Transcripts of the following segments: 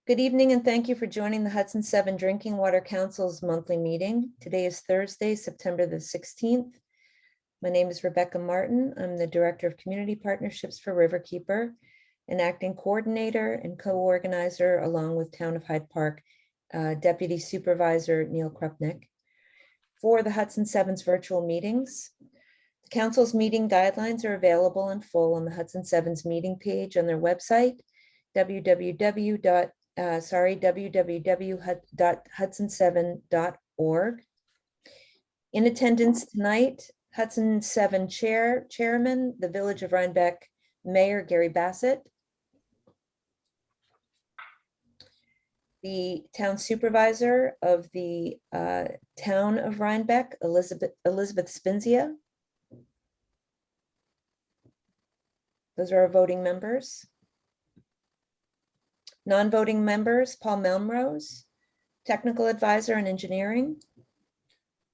Good evening and thank you for joining the Hudson 7 Drinking Water Council's monthly meeting. Today is Thursday, September the 16th. My name is Rebecca Martin. I'm the Director of Community Partnerships for Riverkeeper, an acting coordinator and co-organizer along with Town of Hyde Park Deputy Supervisor Neil Krupnick for the Hudson 7's virtual meetings. The Council's meeting guidelines are available in full on the Hudson 7's meeting page on their website, www.hudson7.org. In attendance tonight, Hudson 7 Chairman, the Village of Rhinebeck Mayor Gary Bassett, the Town Supervisor of the Town of Rhinebeck, Elizabeth Spinzia. Those are our voting members. Non-voting members, Paul Melmrose, Technical Advisor in Engineering,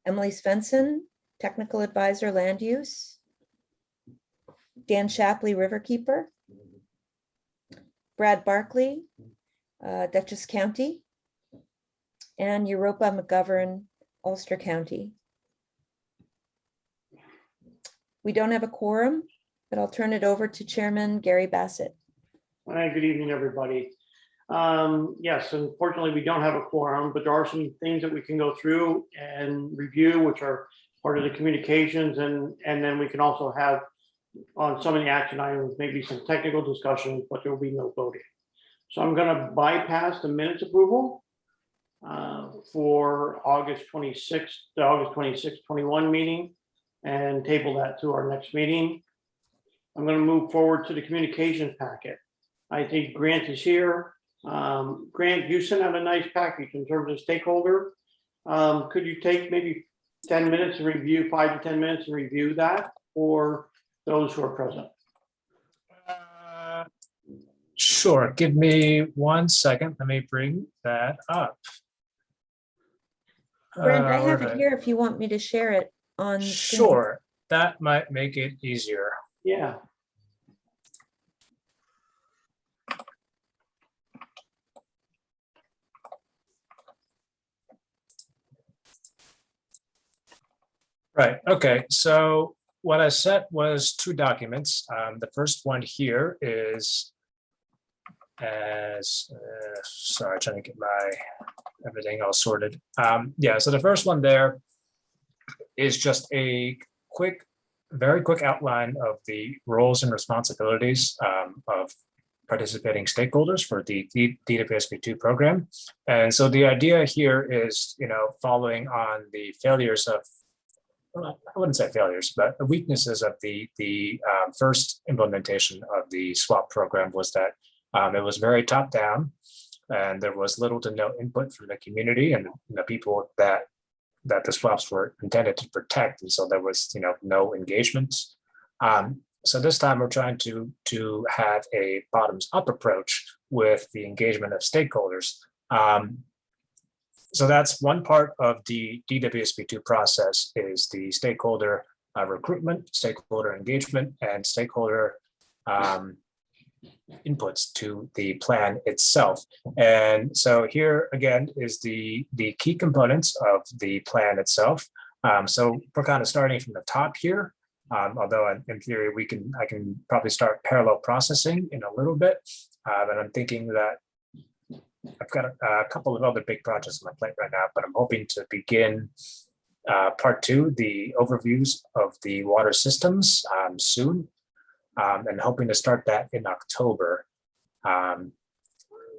Emily Svensson, Technical Advisor Land Use, Dan Shapley, Riverkeeper, Brad Barkley, Dutchess County, and Europa McGovern, Ulster County. We don't have a quorum, but I'll turn it over to Chairman Gary Bassett. Hi, good evening, everybody. Yes, unfortunately, we don't have a quorum, but there are some things that we can go through and review, which are part of the communications, and then we can also have on some of the action items, maybe some technical discussions, but there will be no voting. So I'm going to bypass the minutes approval for August 26th, the August 26th, 21 meeting, and table that to our next meeting. I'm going to move forward to the communications packet. I think Grant is here. Grant, you sent out a nice package in terms of stakeholder. Could you take maybe 10 minutes to review, 5 to 10 minutes to review that for those who are present? Sure. Give me 1 second. Let me bring that up. Brent, I have it here if you want me to share it on. Sure. That might make it easier. Yeah. Right. Okay. So what I sent was 2 documents. The first one here is sorry, trying to get my everything all sorted. Yeah. So the first one there is just a very quick outline of the roles and responsibilities of participating stakeholders for the DWSP2 program. And so the idea here is, following on the failures of, I wouldn't say failures, but the weaknesses of the first implementation of the SWAP program was that it was very top down, and there was little to no input from the community and the people that the swaps were intended to protect, and so there was no engagement. So this time we're trying to have a bottoms-up approach with the engagement of stakeholders. So that's one part of the DWSP2 process, is the stakeholder recruitment, stakeholder engagement, and stakeholder inputs to the plan itself. And so here again is the key components of the plan itself. So we're kind of starting from the top here, although in theory I can probably start parallel processing in a little bit. And I'm thinking that I've got a couple of other big projects on my plate right now, but I'm hoping to begin part 2, the overviews of the water systems soon, and hoping to start that in October.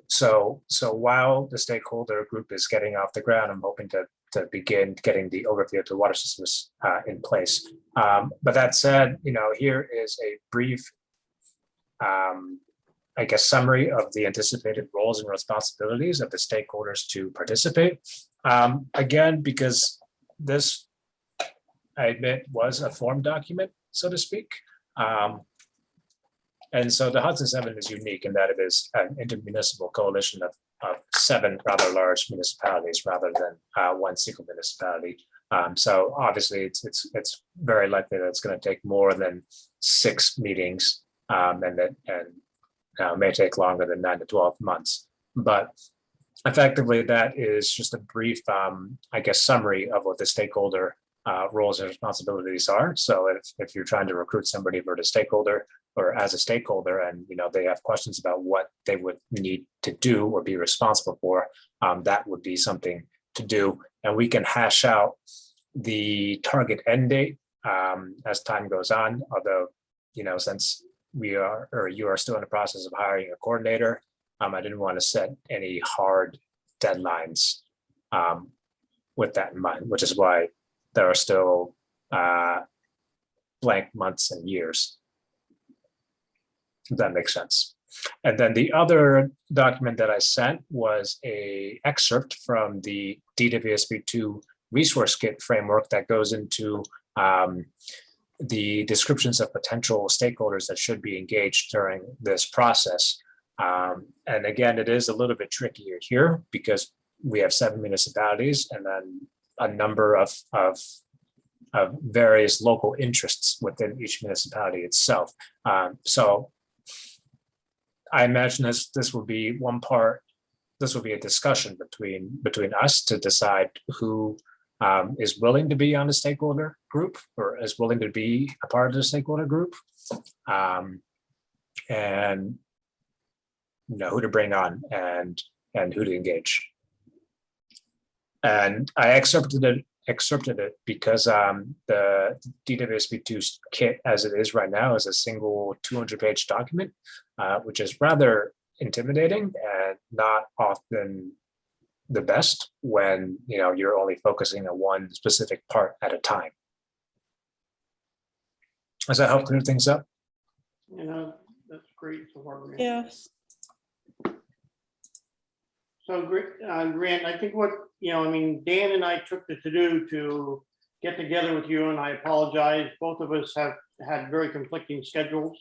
So while the stakeholder group is getting off the ground, I'm hoping to begin getting the overview of the water systems in place. But that said, here is a brief summary of the anticipated roles and responsibilities of the stakeholders to participate. Again, because this, I admit, was a form document, so to speak. And so the Hudson 7 is unique in that it is an intermunicipal coalition of 7 rather large municipalities rather than one single municipality. So obviously it's very likely that it's going to take more than 6 meetings, and may take longer than 9 to 12 months. But effectively, that is just a brief, I guess, summary of what the stakeholder roles and responsibilities are. So if you're trying to recruit somebody for the stakeholder or as a stakeholder, and they have questions about what they would need to do or be responsible for, that would be something to do. And we can hash out the target end date as time goes on. Although, since we are, or you are still in the process of hiring a coordinator, I didn't want to set any hard deadlines with that in mind, which is why there are still blank months and years. If that makes sense. And then the other document that I sent was an excerpt from the DWSB2 resource kit framework that goes into the descriptions of potential stakeholders that should be engaged during this process. And again, it is a little bit trickier here because we have 7 municipalities and then a number of various local interests within each municipality itself. So I imagine this will be this will be a discussion between us to decide who is willing to be on the stakeholder group or is willing to be a part of the stakeholder group, and who to bring on and who to engage. And I excerpted it because the DWSB2 kit as it is right now is a single 200-page document, which is rather intimidating and not often the best when you're only focusing on one specific part at a time. Does that help clear things up? That's great so far. Grant. Yes. So Grant, I think what, Dan and I took the to-do to get together with you, and I apologize. Both of us have had very conflicting schedules.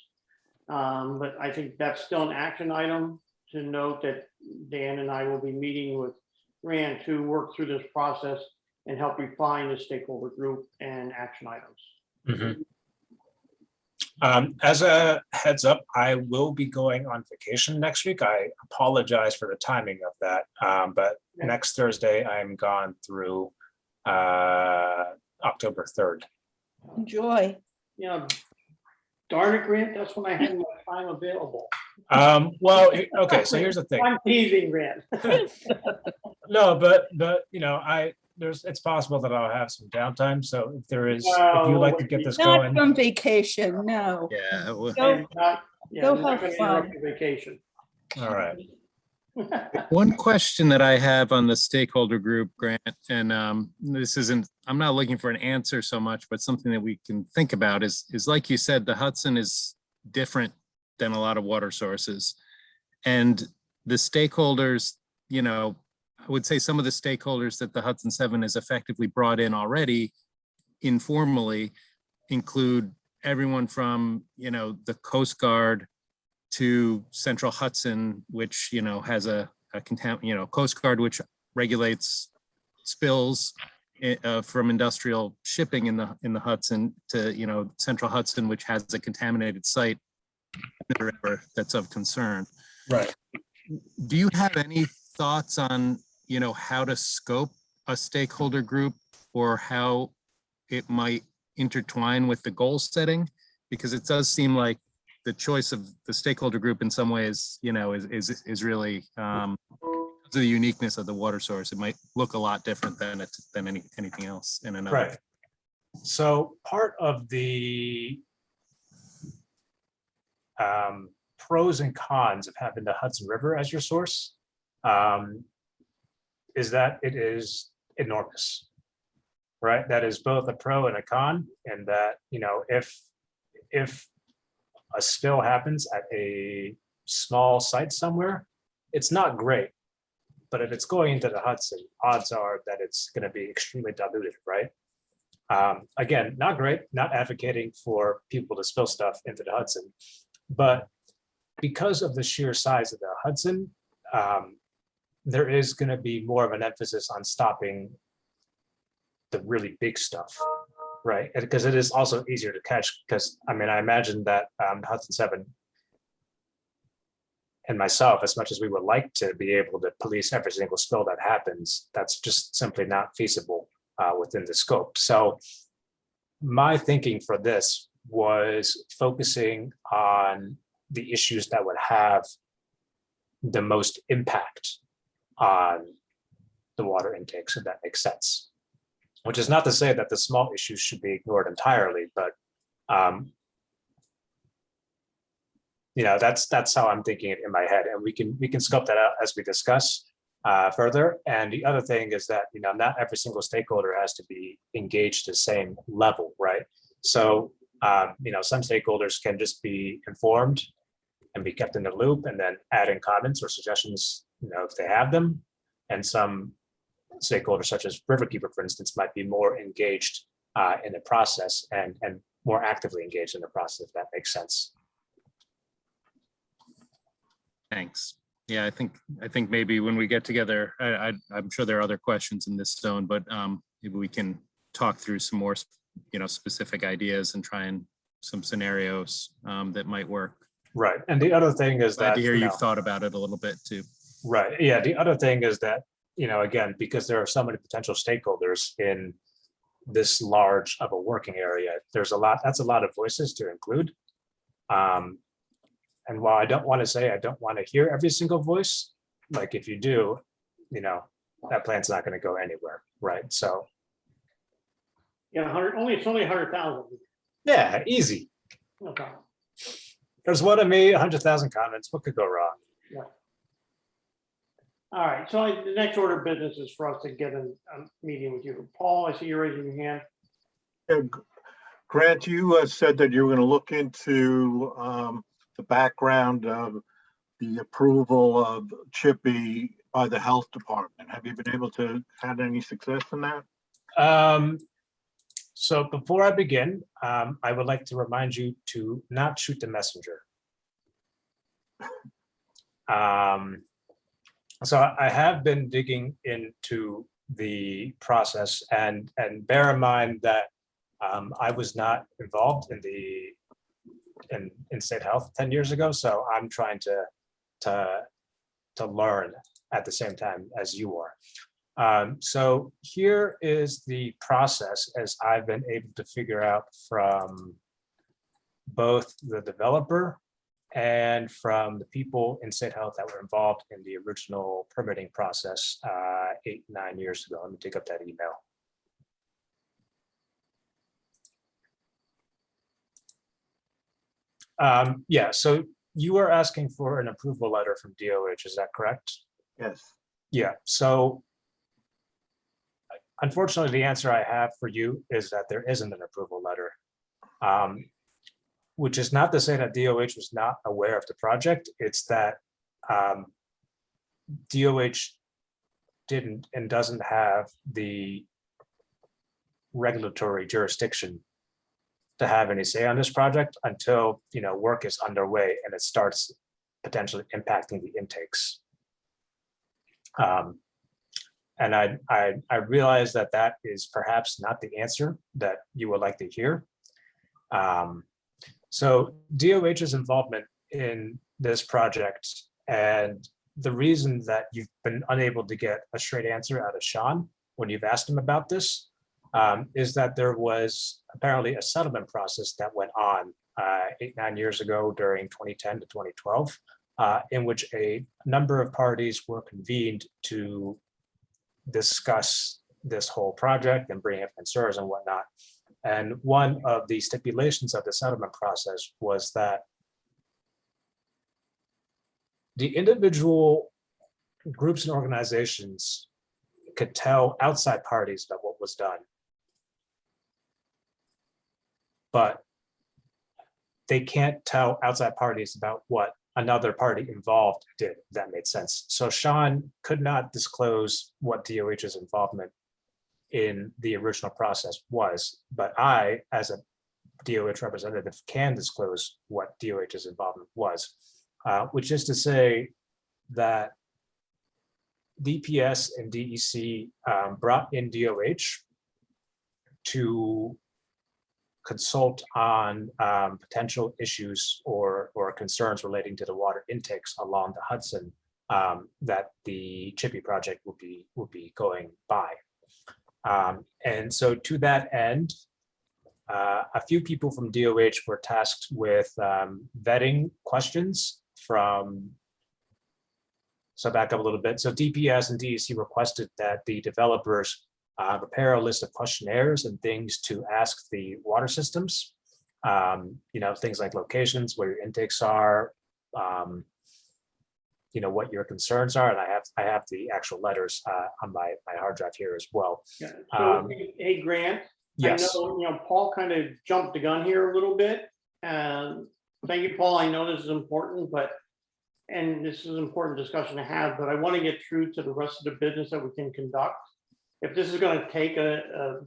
But I think that's still an action item to note that Dan and I will be meeting with Grant to work through this process and help refine the stakeholder group and action items. Mm-hmm. As a heads up, I will be going on vacation next week. I apologize for the timing of that, but next Thursday I'm gone through October 3rd. Enjoy. Darn it, Grant, that's when I had my time available. Well, okay, so here's the thing. I'm teasing, Grant. No, but it's possible that I'll have some downtime. So if if you'd like to get this Not going. from vacation, no. Yeah. Go, Go have fun. Vacation. All right. One question that I have on the stakeholder group, Grant, and I'm not looking for an answer so much, but something that we can think about is like you said, the Hudson is different than a lot of water sources. And the stakeholders, I would say some of the stakeholders that the Hudson 7 has effectively brought in already informally include everyone from, the Coast Guard to Central Hudson, which, has a Coast Guard, which regulates spills from industrial shipping in the Hudson to, Central Hudson, which has a contaminated site in the river that's of concern. Right. Do you have any thoughts on, how to scope a stakeholder group or how it might intertwine with the goal setting? Because it does seem like the choice of the stakeholder group in some ways, is really the uniqueness of the water source. It might look a lot different than anything else in another. Right. So part of the pros and cons of having the Hudson River as your source is that it is enormous, right? That is both a pro and a con, and that, if a spill happens at a small site somewhere, it's not great. But if it's going into the Hudson, odds are that it's going to be extremely diluted, right? Again, not great, not advocating for people to spill stuff into the Hudson, but because of the sheer size of the Hudson, there is going to be more of an emphasis on stopping the really big stuff, right? Because it is also easier to catch, because I imagine that Hudson 7 and myself, as much as we would like to be able to police every single spill that happens, that's just simply not feasible within the scope. So my thinking for this was focusing on the issues that would have the most impact on the water intake, so that makes sense. Which is not to say that the small issues should be ignored entirely, but that's how I'm thinking it in my head, and we can scope that out as we discuss further. And the other thing is that not every single stakeholder has to be engaged the same level, right? So some stakeholders can just be informed and be kept in the loop, and then add in comments or suggestions, if they have them. And some stakeholders, such as Riverkeeper, for instance, might be more engaged in the process and more actively engaged in the process, if that makes sense. Thanks. Yeah, I think maybe when we get together, I'm sure there are other questions in this zone, but maybe we can talk through some more, specific ideas and try and some scenarios that might work. Right. And the other thing is Glad that to hear you've thought about it a little bit too. Right. Yeah. The other thing is that, again, because there are so many potential stakeholders in this large of a working area, that's a lot of voices to include. And while I don't want to say I don't want to hear every single voice, like if you do, that plan's not going to go anywhere. Right. So. Yeah, it's only 100,000. Yeah, easy. No problem. There's one of me, 100,000 comments. What could go wrong? Yeah. All right, so the next order of business is for us to get a meeting with you. Paul, I see you're raising your hand. Yeah, Grant, you said that you were going to look into the background of the approval of CHIPP by the health department. Have you been able to have any success in that? So before I begin, I would like to remind you to not shoot the messenger. So I have been digging into the process, and bear in mind that I was not involved in state health 10 years ago. So I'm trying to learn at the same time as you are. So here is the process as I've been able to figure out from both the developer and from the people in state health that were involved in the original permitting process 8-9 years ago. Let me dig up that email. Yeah, so you are asking for an approval letter from DOH, is that correct? Yes. Yeah, so unfortunately, the answer I have for you is that there isn't an approval letter, which is not to say that DOH was not aware of the project. It's that DOH didn't and doesn't have the regulatory jurisdiction to have any say on this project until work is underway and it starts potentially impacting the intakes. And I realize that that is perhaps not the answer that you would like to hear. So DOH's involvement in this project, and the reason that you've been unable to get a straight answer out of Sean when you've asked him about this, is that there was apparently a settlement process that went on 8-9 years ago during 2010 to 2012, in which a number of parties were convened to discuss this whole project and bring up concerns and whatnot. And one of the stipulations of the settlement process was that the individual groups and organizations could tell outside parties about what was done, but they can't tell outside parties about what another party involved did, if that made sense. So Sean could not disclose what DOH's involvement in the original process was, but I, as a DOH representative, can disclose what DOH's involvement was, which is to say that DPS and DEC brought in DOH to consult on potential issues or concerns relating to the water intakes along the Hudson that the CHIPP project will be going by. And so to that end, a few people from DOH were tasked with vetting questions from, so back up a little bit. So DPS and DEC requested that the developers prepare a list of questionnaires and things to ask the water systems. Things like locations, where your intakes are, what your concerns are. And I have the actual letters on my hard drive here as well. Yeah. So, hey, Grant. Yes. I know, Paul kind of jumped the gun here a little bit. Thank you, Paul. I know this is important, and this is an important discussion to have, but I want to get through to the rest of the business that we can conduct. If this is going to take a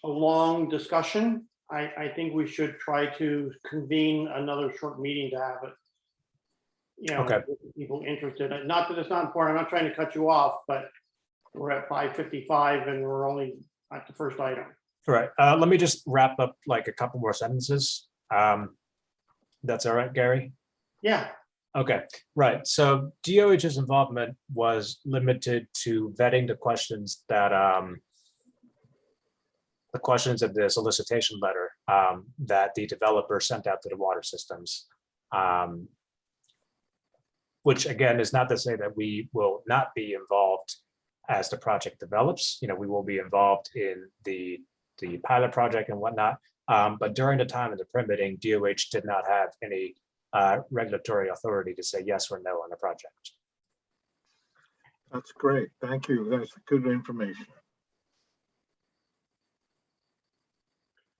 long discussion, I think we should try to convene another short meeting to have it. Okay. People interested. Not that it's not important. I'm not trying to cut you off, but we're at 5:55 and we're only at the first item. All right. Let me just wrap up like a couple more sentences. That's all right, Gary? Yeah. Okay, right. So DOH's involvement was limited to vetting the questions that the questions of the solicitation letter that the developer sent out to the water systems. Which again is not to say that we will not be involved as the project develops. We will be involved in the pilot project and whatnot. But during the time of the permitting, DOH did not have any regulatory authority to say yes or no on the project. That's great. Thank you. That's good information.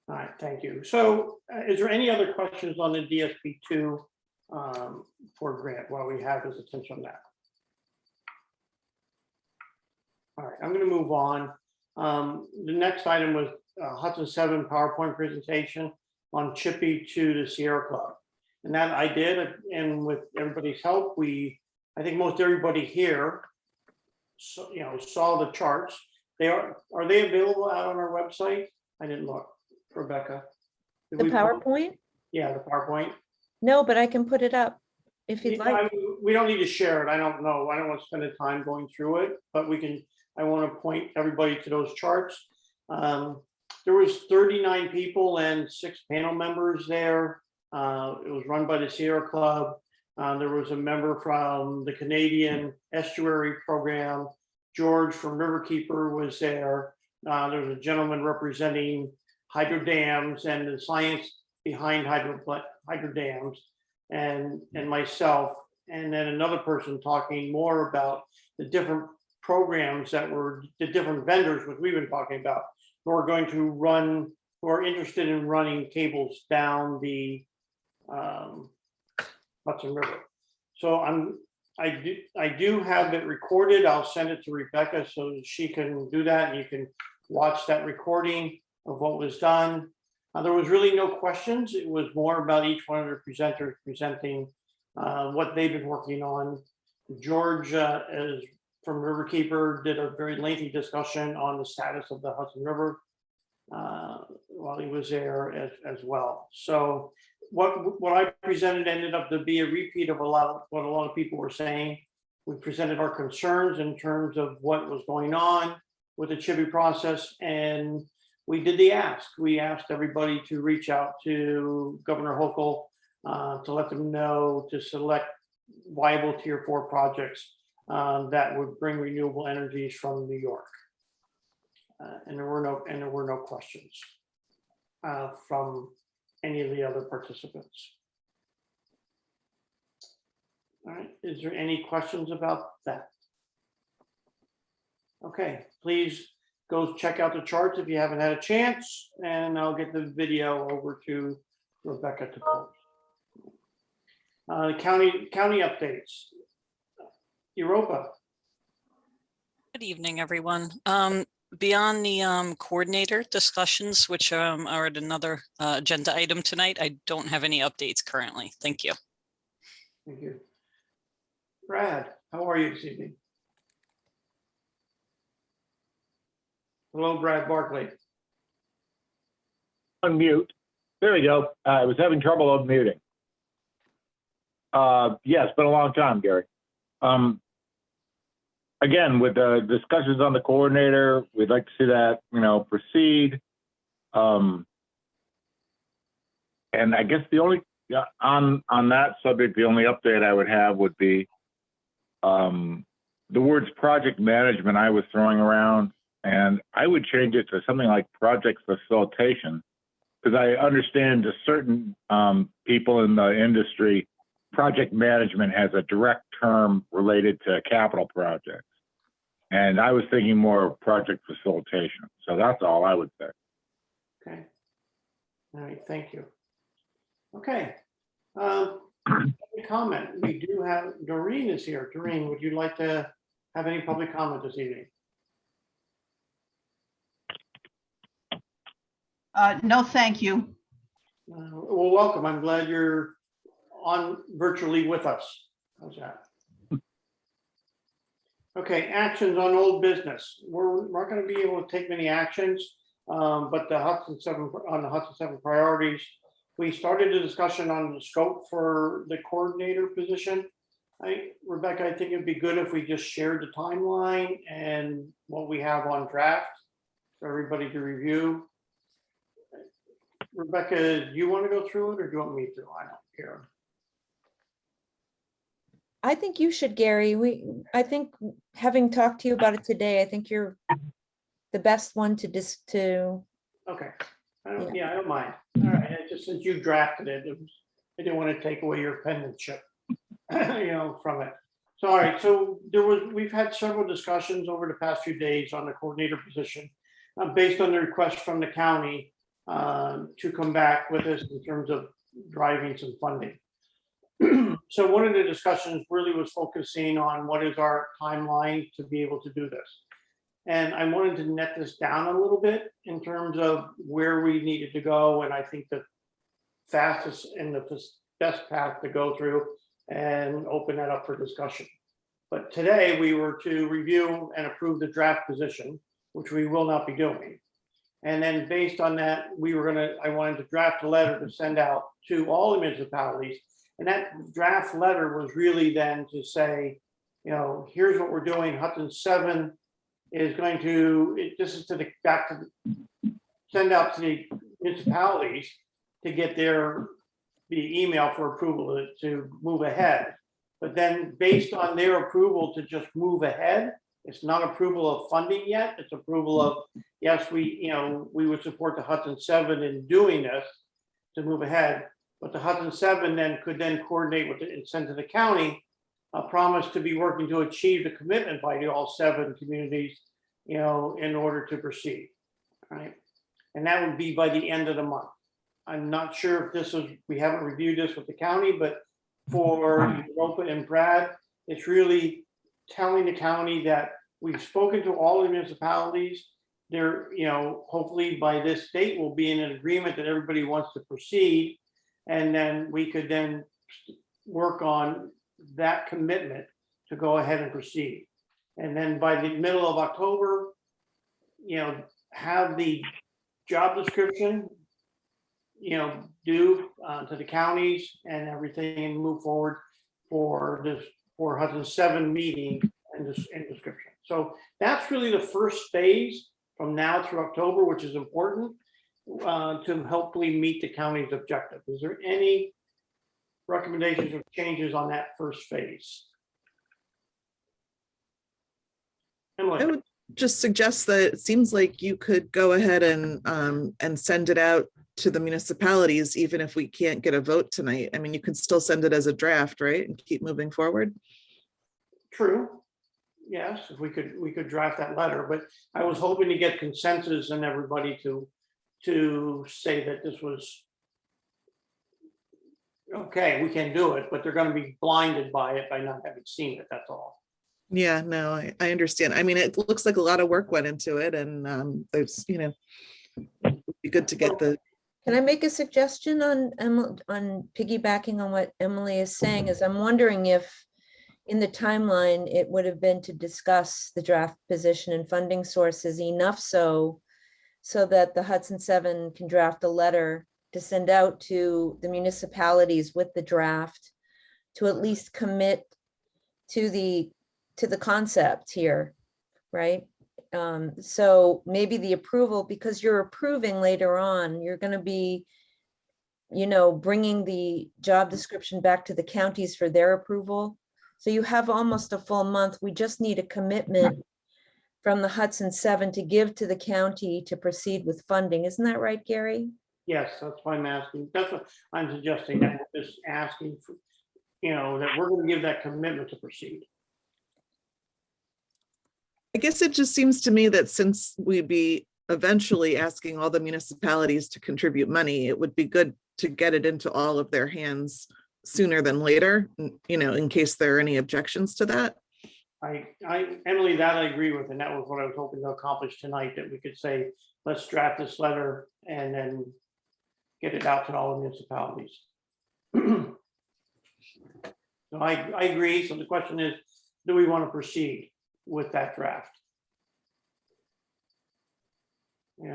All right, thank you. So is there any other questions on the DSP2 for Grant while we have his attention on that? All right, I'm going to move on. The next item was Hudson 7 PowerPoint presentation on CHIPP to the Sierra Club. And that I did, and with everybody's help, I think most everybody here saw the charts. Are they available out on our website? I didn't look. Rebecca. The PowerPoint? Yeah, the PowerPoint. No, but I can put it up if you'd like. We don't need to share it. I don't know. I don't want to spend the time going through it, but we can. I want to point everybody to those charts. There was 39 people and 6 panel members there. It was run by the Sierra Club. There was a member from the Canadian Estuary Program. George from Riverkeeper was there. There was a gentleman representing hydro dams and the science behind hydro dams, and myself, and then another person talking more about the different programs that were the different vendors, which we've been talking about, who are going to run, who are interested in running cables down the Hudson River. So I do have it recorded. I'll send it to Rebecca so she can do that, and you can watch that recording of what was done. There was really no questions. It was more about each one of the presenters presenting what they've been working on. George is from Riverkeeper, did a very lengthy discussion on the status of the Hudson River while he was there as well. So what I presented ended up to be a repeat of what a lot of people were saying. We presented our concerns in terms of what was going on with the CHIPP process, and we did the ask. We asked everybody to reach out to Governor Hochul to let them know to select viable tier 4 projects that would bring renewable energies from New York. And there were no questions from any of the other participants. All right, is there any questions about that? Okay, please go check out the charts if you haven't had a chance, and I'll get the video over to Rebecca to post. County updates. Europa. Good evening, everyone. Beyond the coordinator discussions, which are at another agenda item tonight, I don't have any updates currently. Thank you. Thank you. Brad, how are you this evening? Hello, Brad Barkley. Unmute. There we go. I was having trouble unmuting. Yeah, it's been a long time, Gary. Again, with the discussions on the coordinator, we'd like to see that, proceed. And I guess the only, on that subject, the only update I would have would be the words project management I was throwing around, and I would change it to something like project facilitation, because I understand to certain people in the industry, project management has a direct term related to capital projects. And I was thinking more of project facilitation. So that's all I would say. Okay. All right, thank you. Okay. Comment. We do have, Doreen is here. Doreen, would you like to have any public comment this evening? No, thank you. Well, welcome. I'm glad you're on virtually with us. How's that? Okay, actions on old business. We're not going to be able to take many actions, but the Hudson 7 priorities, we started a discussion on the scope for the coordinator position. Rebecca, I think it'd be good if we just shared the timeline and what we have on draft for everybody to review. Rebecca, do you want to go through it or do you want me to? I don't care. I think you should, Gary. I think having talked to you about it today, I think you're the best one to Okay. Yeah, I don't mind. All right. Just since you drafted it, I didn't want to take away your penmanship, from it. So, all right. So we've had several discussions over the past few days on the coordinator position, based on the request from the county to come back with us in terms of driving some funding. So one of the discussions really was focusing on what is our timeline to be able to do this. And I wanted to net this down a little bit in terms of where we needed to go. And I think the fastest and the best path to go through and open that up for discussion. But today we were to review and approve the draft position, which we will not be doing. And then based on that, I wanted to draft a letter to send out to all the municipalities. And that draft letter was really then to say, here's what we're doing. Hudson 7 is going to, this is to send out to the municipalities to get the email for approval to move ahead. But then based on their approval to just move ahead, it's not approval of funding yet. It's approval of, yes, we would support the Hudson 7 in doing this to move ahead. But the Hudson 7 then could coordinate with it and send to the county a promise to be working to achieve the commitment by all 7 communities, in order to proceed. All right. And that would be by the end of the month. I'm not sure if we haven't reviewed this with the county, but for Europa and Brad, it's really telling the county that we've spoken to all the municipalities. They're, hopefully by this date, we'll be in an agreement that everybody wants to proceed. And then we could then work on that commitment to go ahead and proceed. And then by the middle of October, have the job description, due to the counties and everything and move forward for Hudson 7 meeting and description. So that's really the first phase from now through October, which is important to hopefully meet the county's objective. Is there any recommendations or changes on that first phase? Emily? I would just suggest that it seems like you could go ahead and send it out to the municipalities, even if we can't get a vote tonight. I mean, you can still send it as a draft, right? And keep moving forward. True. Yes, if we could draft that letter, but I was hoping to get consensus and everybody to say that this was okay, we can do it, but they're going to be blinded by it by not having seen it. That's all. Yeah, no, I understand. I mean, it looks like a lot of work went into it, and there's, it'd be good to get the. Can I make a suggestion on piggybacking on what Emily is saying? Is I'm wondering if in the timeline, it would have been to discuss the draft position and funding sources enough so so that the Hudson 7 can draft a letter to send out to the municipalities with the draft to at least commit to the concept here, right? So maybe the approval, because you're approving later on, you're going to be, bringing the job description back to the counties for their approval. So you have almost a full month. We just need a commitment from the Hudson 7 to give to the county to proceed with funding. Isn't that right, Gary? Yes, that's why I'm asking. That's what I'm suggesting. I'm just asking for, that we're going to give that commitment to proceed. I guess it just seems to me that since we'd be eventually asking all the municipalities to contribute money, it would be good to get it into all of their hands sooner than later, in case there are any objections to that. Emily, that I agree with, and that was what I was hoping to accomplish tonight, that we could say, let's draft this letter and then get it out to all the municipalities. So I agree. So the question is, do we want to proceed with that draft?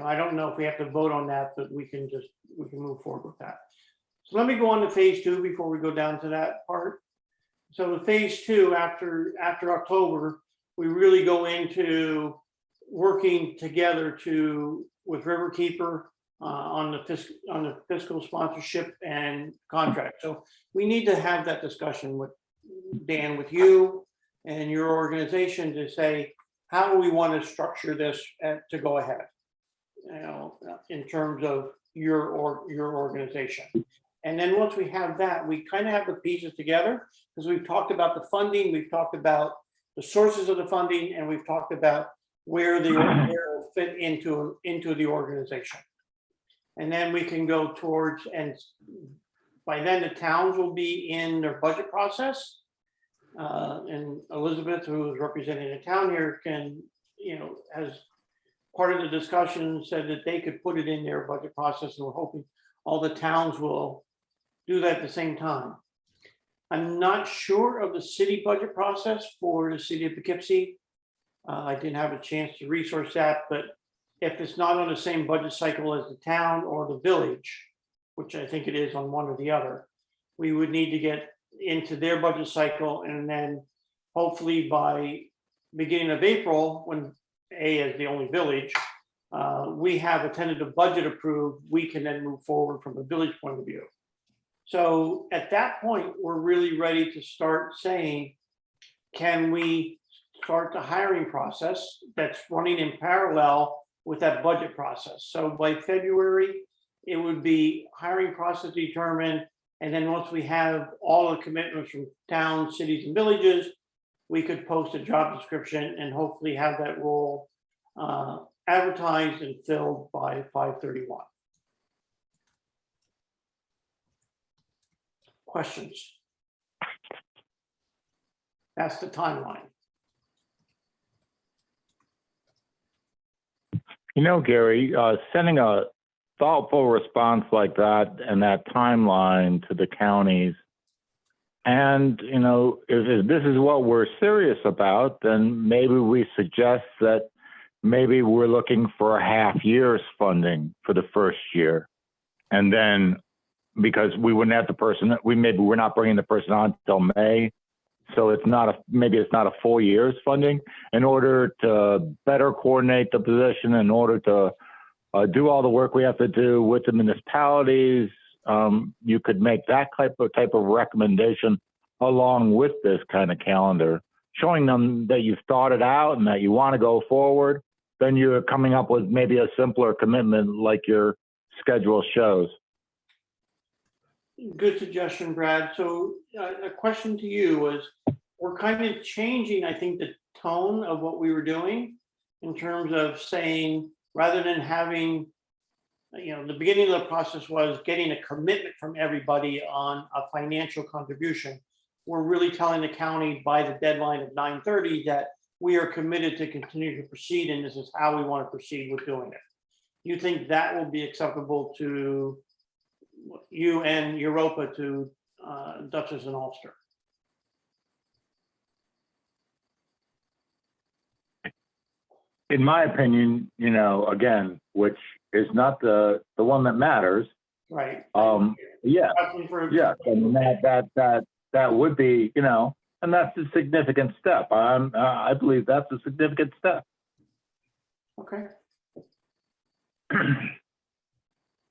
I don't know if we have to vote on that, but we can move forward with that. So let me go on to phase 2 before we go down to that part. So the phase 2, after October, we really go into working together with Riverkeeper on the fiscal sponsorship and contract. So we need to have that discussion with Dan, with you and your organization, to say, how do we want to structure this to go ahead, in terms of your organization. And then once we have that, we kind of have the pieces together, because we've talked about the funding, we've talked about the sources of the funding, and we've talked about where they will fit into the organization. And then we can go towards, and by then the towns will be in their budget process. And Elizabeth, who is representing the town here, can, as part of the discussion, said that they could put it in their budget process, and we're hoping all the towns will do that at the same time. I'm not sure of the city budget process for the city of Poughkeepsie. I didn't have a chance to research that, but if it's not on the same budget cycle as the town or the village, which I think it is on one or the other, we would need to get into their budget cycle, and then hopefully by beginning of April, when A is the only village, we have a tentative budget approved, we can then move forward from a village point of view. So at that point, we're really ready to start saying, can we start the hiring process that's running in parallel with that budget process? So by February, it would be hiring process determined. And then once we have all the commitments from towns, cities, and villages, we could post a job description and hopefully have that role advertised and filled by 5/31. Questions? That's the timeline. Gary, sending a thoughtful response like that and that timeline to the counties, and if this is what we're serious about, then maybe we suggest that maybe we're looking for a half year's funding for the first year, and then because we wouldn't have the person, we're not bringing the person on until May, so it's not a full year's funding, in order to better coordinate the position, in order to do all the work we have to do with the municipalities. You could make that type of recommendation along with this kind of calendar, showing them that you've thought it out and that you want to go forward. Then you're coming up with maybe a simpler commitment like your schedule shows. Good suggestion, Brad. So a question to you is, we're kind of changing, I think, the tone of what we were doing, in terms of saying, rather than having, the beginning of the process was getting a commitment from everybody on a financial contribution. We're really telling the county by the deadline of 9/30 that we are committed to continue to proceed, and this is how we want to proceed with doing it. You think that will be acceptable to you and Europa, to Dutchess and Ulster? in my opinion, again, which is not the one that matters. Right. Yeah, Asking for- yeah. I mean, that would be, and that's a significant step. I believe that's a significant step. Okay.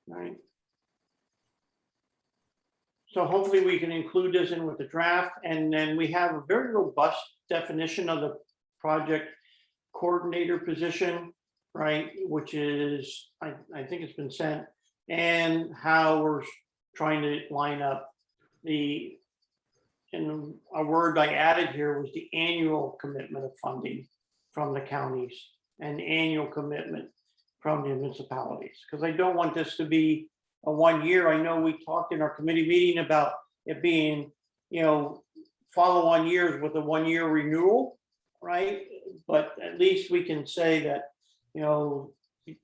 Right. So hopefully we can include this in with the draft, and then we have a very robust definition of the project coordinator position, right? Which is, I think it's been sent, and how we're trying to line up and a word I added here was the annual commitment of funding from the counties and annual commitment from the municipalities, because I don't want this to be a 1 year. I know we talked in our committee meeting about it being, follow-on years with a 1 year renewal, right? But at least we can say that,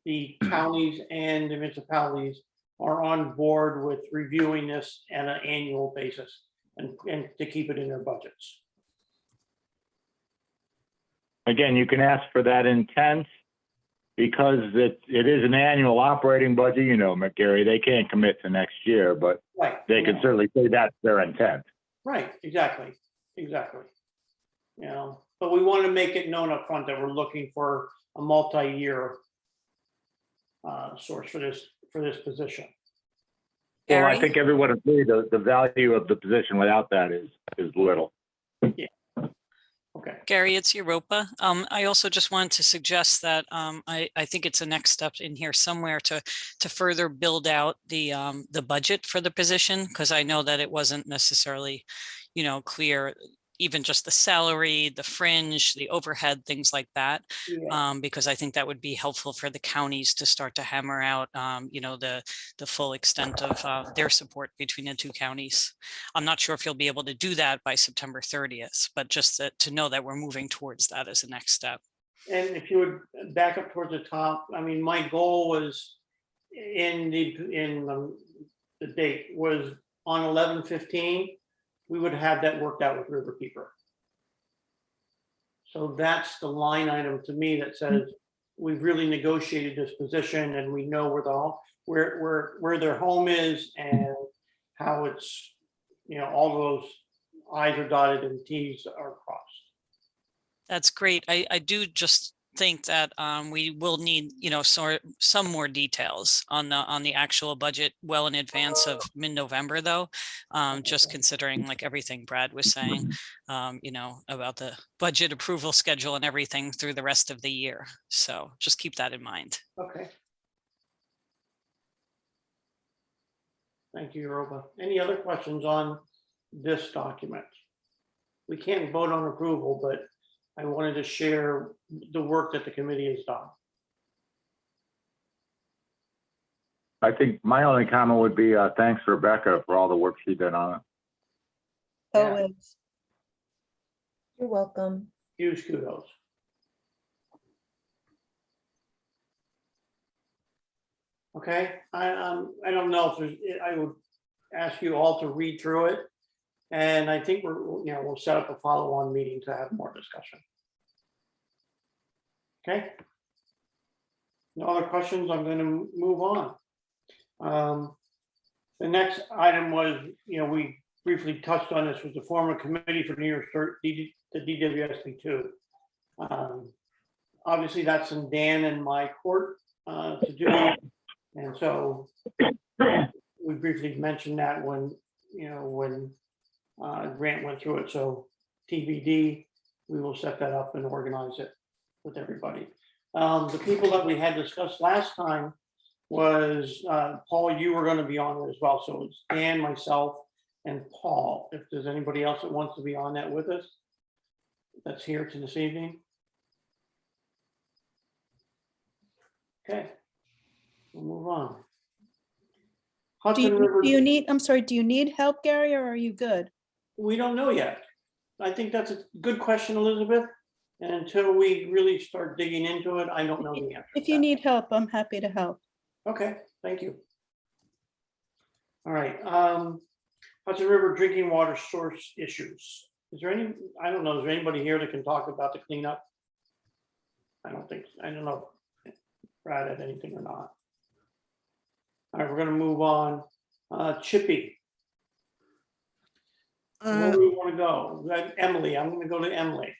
the counties and the municipalities are on board with reviewing this on an annual basis and to keep it in their budgets. Again, you can ask for that intent because it is an annual operating budget, McGarry, they can't commit to next year, but Right. they can certainly say that's their intent. Right, exactly. But we want to make it known up front that we're looking for a multi-year source for this position. Well, I Gary? think everyone agreed the value of the position without that is little. Okay, Gary, it's Europa. I also just wanted to suggest that I think it's a next step in here somewhere to further build out the budget for the position, because I know that it wasn't necessarily, clear, even just the salary, the fringe, the overhead, things like that. yeah, Because I think that would be helpful for the counties to start to hammer out, the full extent of their support between the two counties. I'm not sure if you'll be able to do that by September 30th, but just to know that we're moving towards that as a next step. and if you would back up towards the top, I mean, my goal was in the date was on 11/15, we would have that worked out with Riverkeeper. So that's the line item to me that says we've really negotiated this position and we know where their home is and how it's, all those I's are dotted and T's are crossed. That's great. I do just think that we will need, some more details on the actual budget well in advance of mid-November, though. Just considering like everything Brad was saying, about the budget approval schedule and everything through the rest of the year. So just keep that in mind. Okay. Thank you, Europa. Any other questions on this document? We can't vote on approval, but I wanted to share the work that the committee has done. I think my only comment would be thanks Rebecca for all the work she did on it. Yeah. Always. You're welcome. Huge kudos. Okay, I don't know if there's, I would ask you all to read through it. And I think we'll set up a follow-on meeting to have more discussion. Okay. No other questions, I'm going to move on. The next item was, we briefly touched on this, was the former committee for New York the DWSB2. Obviously that's in Dan and my court to do. And so we briefly mentioned that when Grant went through it. So TBD, we will set that up and organize it with everybody. The people that we had discussed last time was Paul, you were going to be on it as well. So it's Dan, myself, and Paul. If there's anybody else that wants to be on that with us, that's here to this evening. Okay, we'll move on. Hudson River. Do you need, I'm sorry, do you need help, Gary, or are you good? We don't know yet. I think that's a good question, Elizabeth. And until we really start digging into it, I don't know the answer. If you need help, I'm happy to help. Okay, thank you. All right, Hudson River drinking water source issues. Is there any, I don't know, is there anybody here that can talk about the cleanup? I don't know if Brad had anything or not. All right, we're gonna move on. Chippy, where do we want to go? Emily, I'm gonna go to Emily.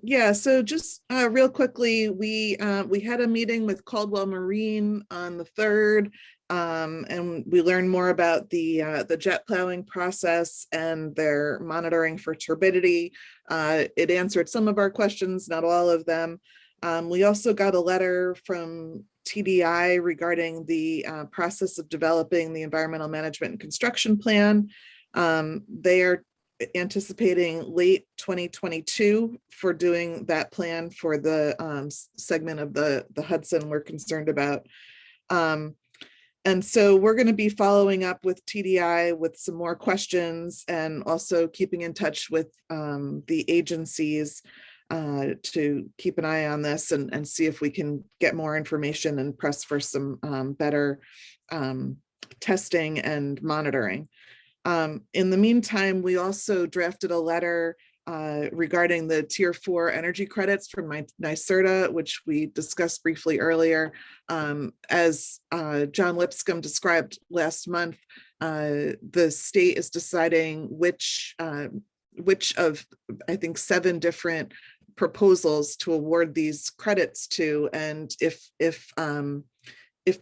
Yeah, so just real quickly, we had a meeting with Caldwell Marine on the 3rd, and we learned more about the jet plowing process and their monitoring for turbidity. It answered some of our questions, not all of them. We also got a letter from TDI regarding the process of developing the environmental management and construction plan. They are anticipating late 2022 for doing that plan for the segment of the Hudson we're concerned about. And so we're going to be following up with TDI with some more questions and also keeping in touch with the agencies to keep an eye on this and see if we can get more information and press for some better testing and monitoring. In the meantime, we also drafted a letter regarding the Tier 4 energy credits from NYSERDA, which we discussed briefly earlier. As John Lipscomb described last month, the state is deciding which of, I think, 7 different proposals to award these credits to, and if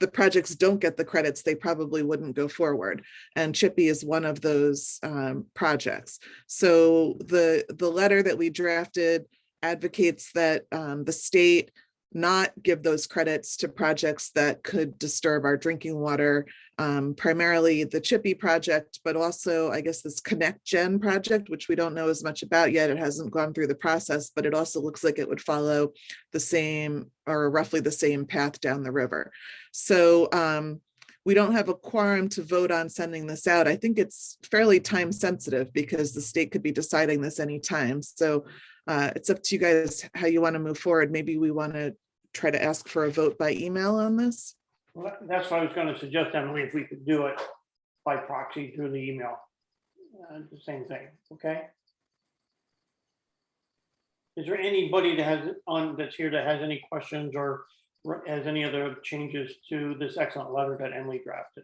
the projects don't get the credits, they probably wouldn't go forward. And CHIPP is one of those projects. So the letter that we drafted advocates that the state not give those credits to projects that could disturb our drinking water, primarily the CHIPP project, but also I guess this Connect Gen project, which we don't know as much about yet. It hasn't gone through the process, but it also looks like it would follow the same or roughly the same path down the river. So we don't have a quorum to vote on sending this out. I think it's fairly time sensitive because the state could be deciding this anytime. So it's up to you guys how you want to move forward. Maybe we want to try to ask for a vote by email on this. Well, that's what I was going to suggest, Emily, if we could do it by proxy through the email. The same thing, okay? Is there anybody that has that's here that has any questions or has any other changes to this excellent letter that Emily drafted?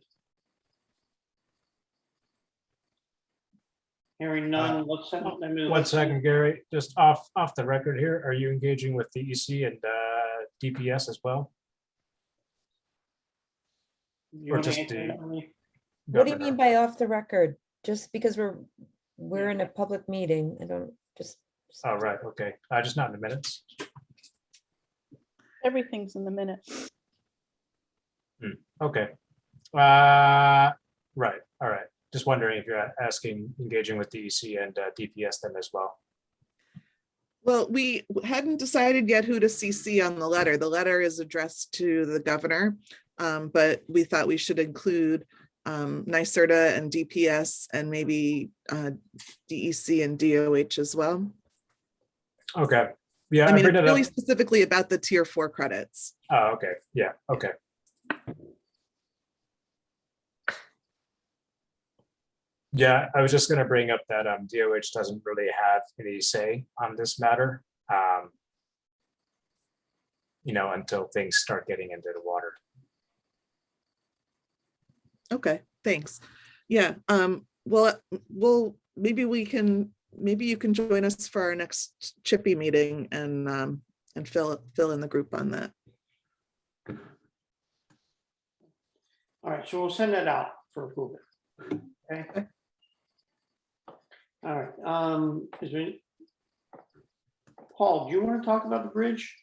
Hearing none, let's send them. 1 second, Gary, just off the record here, are you engaging with the EC and DPS as well? You Or want to just answer the that, Emily? What do you mean governor? by off the record? Just because we're in a public meeting, I don't just. Oh, right, okay, just not in the minutes. Everything's in the minutes. Okay. Right, all right. Just wondering if you're engaging with the EC and DPS then as well. Well, we hadn't decided yet who to CC on the letter. The letter is addressed to the governor, but we thought we should include NYSERDA and DPS and maybe DEC and DOH as well. Okay, yeah. I mean, bring it's it really up. specifically about the Tier 4 credits. Oh, okay, yeah, okay. Yeah, I was just gonna bring up that DOH doesn't really have any say on this matter. Until things start getting into the water. Okay, thanks. Yeah, well, maybe you can join us for our next CHIPP meeting and fill in the group on that. All right, so we'll send that out for approval. Okay. All right, is there Paul, do you want to talk about the bridge?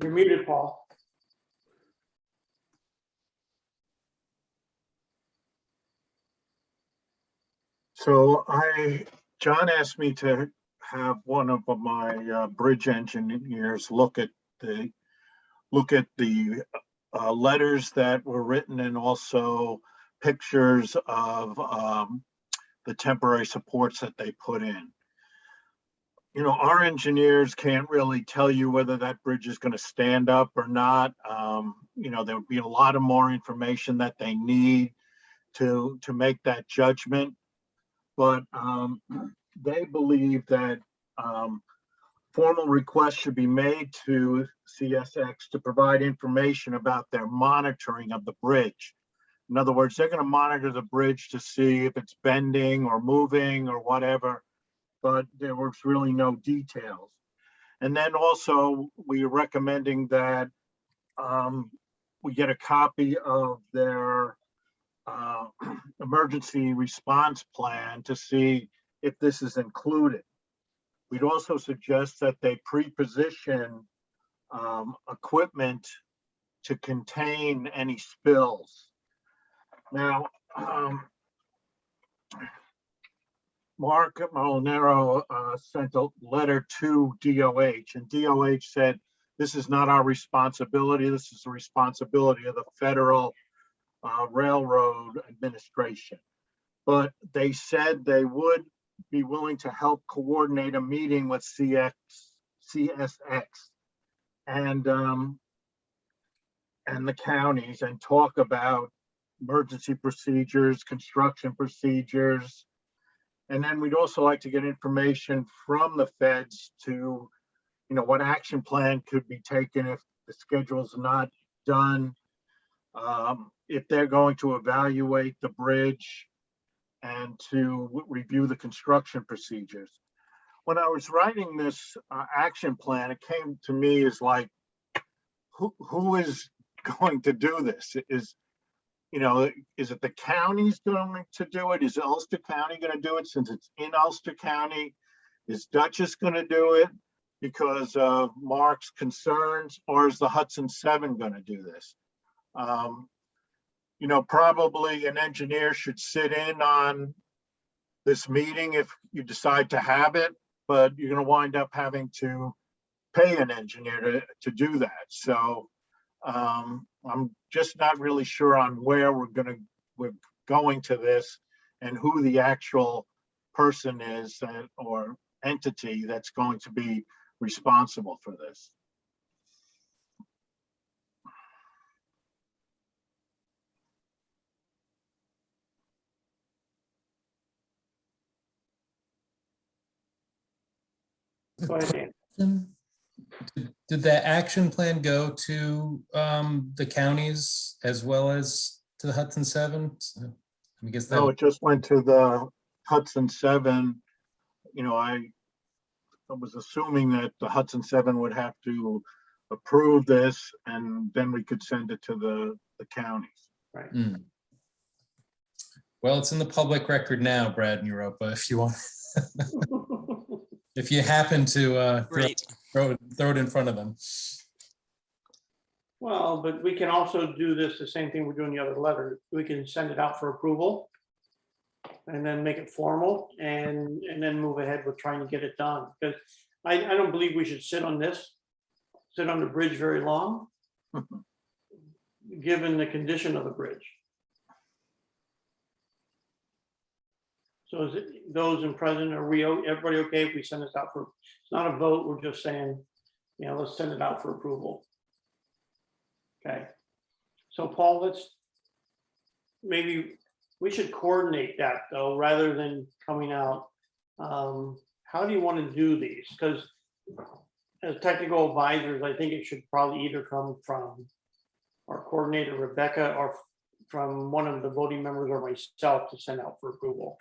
You're muted, Paul. So John asked me to have one of my bridge engineers look at the letters that were written and also pictures of the temporary supports that they put in. Our engineers can't really tell you whether that bridge is going to stand up or not. There would be a lot of more information that they need to make that judgment. But they believe that formal requests should be made to CSX to provide information about their monitoring of the bridge. In other words, they're going to monitor the bridge to see if it's bending or moving or whatever, but there was really no details. And then also, we are recommending that we get a copy of their emergency response plan to see if this is included. We'd also suggest that they pre-position equipment to contain any spills. Now, Mark Molinaro sent a letter to DOH, and DOH said, this is not our responsibility. This is the responsibility of the Federal Railroad Administration. But they said they would be willing to help coordinate a meeting with CSX and the counties and talk about emergency procedures, construction procedures. And then we'd also like to get information from the feds to, what action plan could be taken if the schedule's not done, if they're going to evaluate the bridge and to review the construction procedures. When I was writing this action plan, it came to me as like, who is going to do this? Is it the county's going to do it? Is Ulster County going to do it since it's in Ulster County? Is Dutchess going to do it because of Mark's concerns, or is the Hudson 7 going to do this? Probably an engineer should sit in on this meeting if you decide to have it, but you're going to wind up having to pay an engineer to do that. So I'm just not really sure on where we're going to this and who the actual person is or entity that's going to be responsible for this. Go ahead, Dan. Did the action plan go to the counties as well as to the Hudson 7? I guess that No, it just went to the Hudson 7. I was assuming that the Hudson 7 would have to approve this, and then we could send it to the counties. Right. Well, it's in the public record now, Brad and Europa, if you want. If you happen to Great. throw it in front of them. Well, but we can also do this, the same thing we're doing the other letter. We can send it out for approval and then make it formal and then move ahead with trying to get it done. Because I don't believe we should sit on the bridge very long, given the condition of the bridge. So is it those in present, everybody okay if we send this out for, it's not a vote, we're just saying, let's send it out for approval. Okay. So Paul, maybe we should coordinate that though, rather than coming out. How do you want to do these? Because as technical advisors, I think it should probably either come from our coordinator, Rebecca, or from one of the voting members or myself to send out for approval.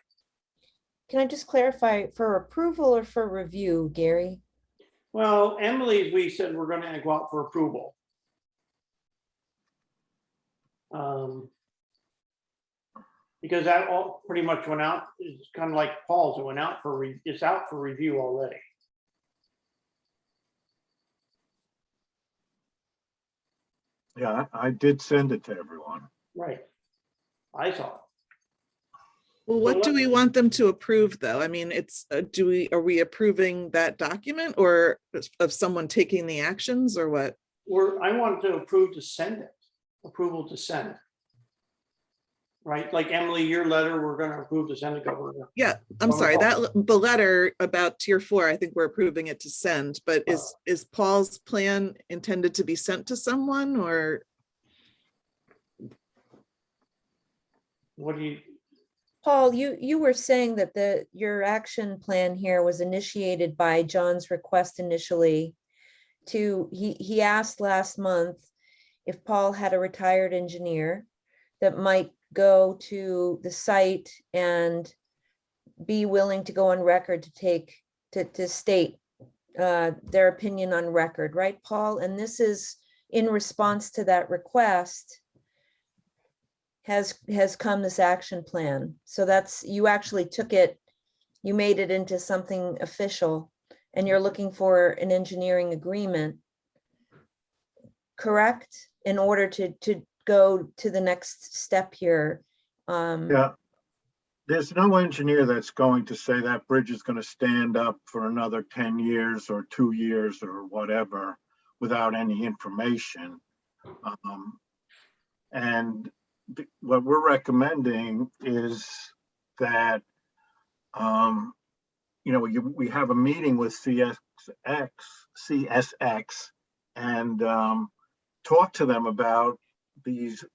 Can I just clarify, for approval or for review, Gary? Well, Emily, we said we're going to go out for approval. Because that all pretty much went out. It's kind of like Paul's, it went out it's out for review already. Yeah, I did send it to everyone. Right. I saw it. Well, what do we want them to approve, though? I mean, it's, are we approving that document or of someone taking the actions or what? I want to approve to send it, approval to send. Right, like Emily, your letter, we're going to approve to send it over. Yeah, I'm sorry, the letter about tier 4, I think we're approving it to send, but is Paul's plan intended to be sent to someone or? What do you? Paul, you were saying that your action plan here was initiated by John's request initially he asked last month if Paul had a retired engineer that might go to the site and be willing to go on record to state their opinion on record, right, Paul? And this is in response to that request has come this action plan. So you actually took it, you made it into something official, and you're looking for an engineering agreement, correct? In order to go to the next step here. Yeah. There's no engineer that's going to say that bridge is going to stand up for another 10 years or 2 years or whatever without any information. And what we're recommending is that, we have a meeting with CSX and talk to them about these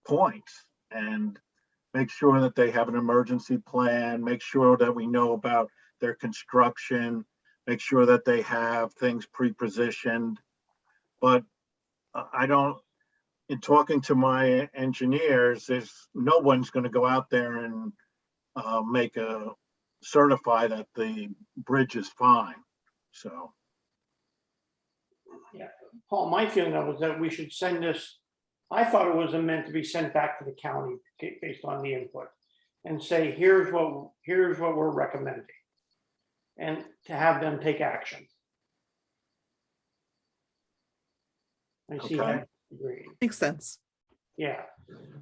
points and make sure that they have an emergency plan, make sure that we know about their construction, make sure that they have things pre-positioned. But in talking to my engineers, no one's going to go out there and certify that the bridge is fine. So. Yeah, Paul, my feeling was that we should send this, I thought it was meant to be sent back to the county based on the input and say, here's what we're recommending, and to have them take action. I see. Okay. Agreed. Makes sense. Yeah.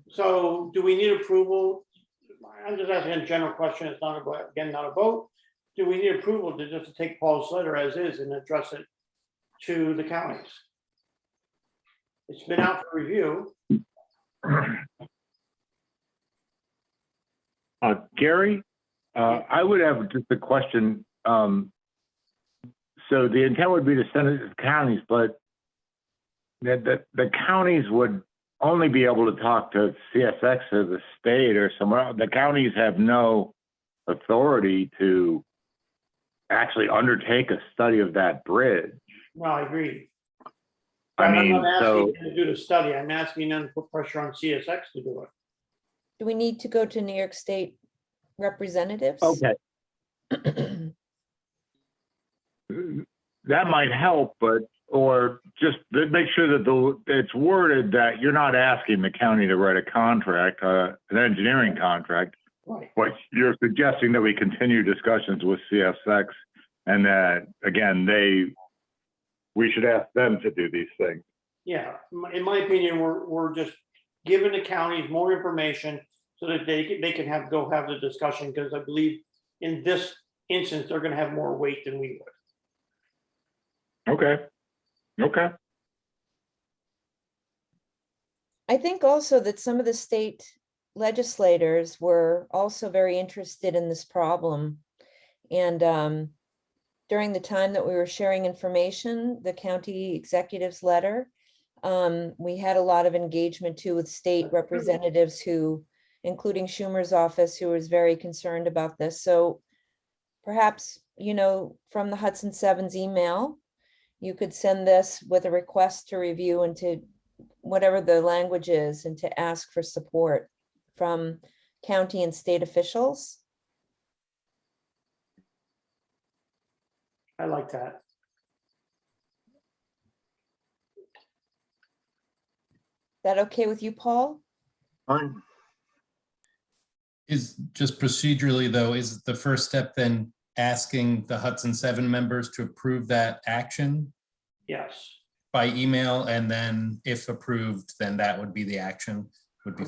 So do we need approval? I'm just asking a general question. It's not about, again, not a vote. Do we need approval to just take Paul's letter as is and address it to the counties? It's been out for review. Gary, I would have just a question. So the intent would be to send it to the counties, but the counties would only be able to talk to CSX or the state or somewhere else. The counties have no authority to actually undertake a study of that bridge. No, I agree. I I'm mean, not asking so them to do the study. I'm asking them to put pressure on CSX to do it. Do we need to go to New York State representatives? okay, that might help, but or just make sure that it's worded that you're not asking the county to write a contract, an engineering contract, Right. but you're suggesting that we continue discussions with CSX and that again we should ask them to do these things. Yeah, in my opinion, we're just giving the counties more information so that they can go have the discussion, because I believe in this instance they're going to have more weight than we would. Okay. I think also that some of the state legislators were also very interested in this problem. And during the time that we were sharing information, the county executive's letter, we had a lot of engagement too with state representatives including Schumer's office, who was very concerned about this. So perhaps, from the Hudson 7's email, you could send this with a request to review and to whatever the language is, and to ask for support from county and state officials. I like that. That okay with you, Paul? Fine. Is just procedurally though, is the first step then asking the Hudson 7 members to approve that action Yes. by email, and then if approved, then that would be the action, would be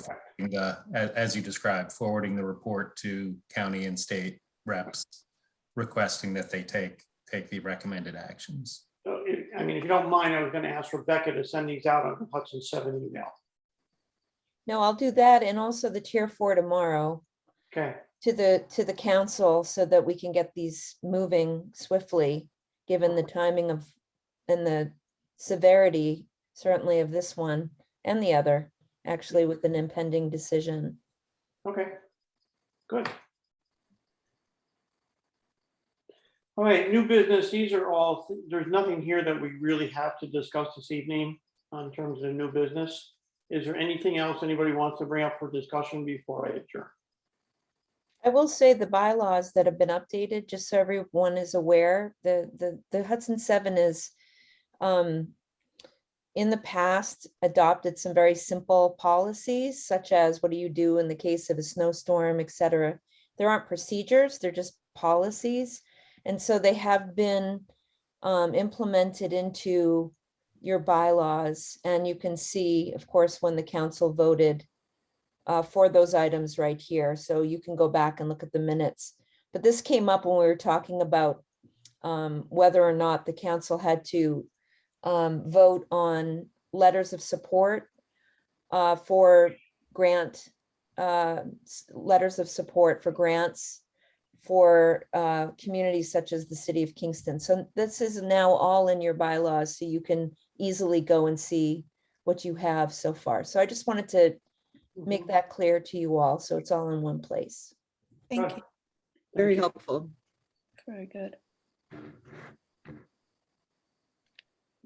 as you described, forwarding the report to county and state reps, requesting that they take the recommended actions. So, if you don't mind, I was going to ask Rebecca to send these out on the Hudson 7 email. No, I'll do that, and also the tier 4 tomorrow. Okay. To the council, so that we can get these moving swiftly, given the timing and the severity, certainly of this one and the other, actually, with an impending decision. Okay. Good. All right, new business. These are all, there's nothing here that we really have to discuss this evening in terms of new business. Is there anything else anybody wants to bring up for discussion before I adjourn? I will say the bylaws that have been updated, just so everyone is aware, the Hudson 7 is in the past adopted some very simple policies, such as what do you do in the case of a snowstorm, et cetera. There aren't procedures, they're just policies. And so they have been implemented into your bylaws. And you can see, of course, when the council voted for those items right here. So you can go back and look at the minutes. But this came up when we were talking about whether or not the council had to vote on letters of support for grant, letters of support for grants for communities such as the city of Kingston. So this is now all in your bylaws, so you can easily go and see what you have so far. So I just wanted to make that clear to you all, so it's all in one place. Thank you. Very helpful. Very good.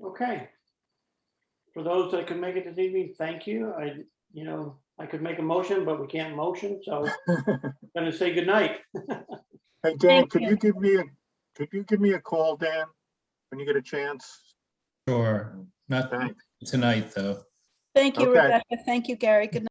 Okay. For those that can make it this evening, thank you. I could make a motion, but we can't motion, so I'm gonna say goodnight. Hey, Dan, Thank you. could you give me a call, Dan, when you get a chance? Sure, not Thanks. tonight, though. Thank you, Okay. Rebecca. Thank you, Gary. Good night.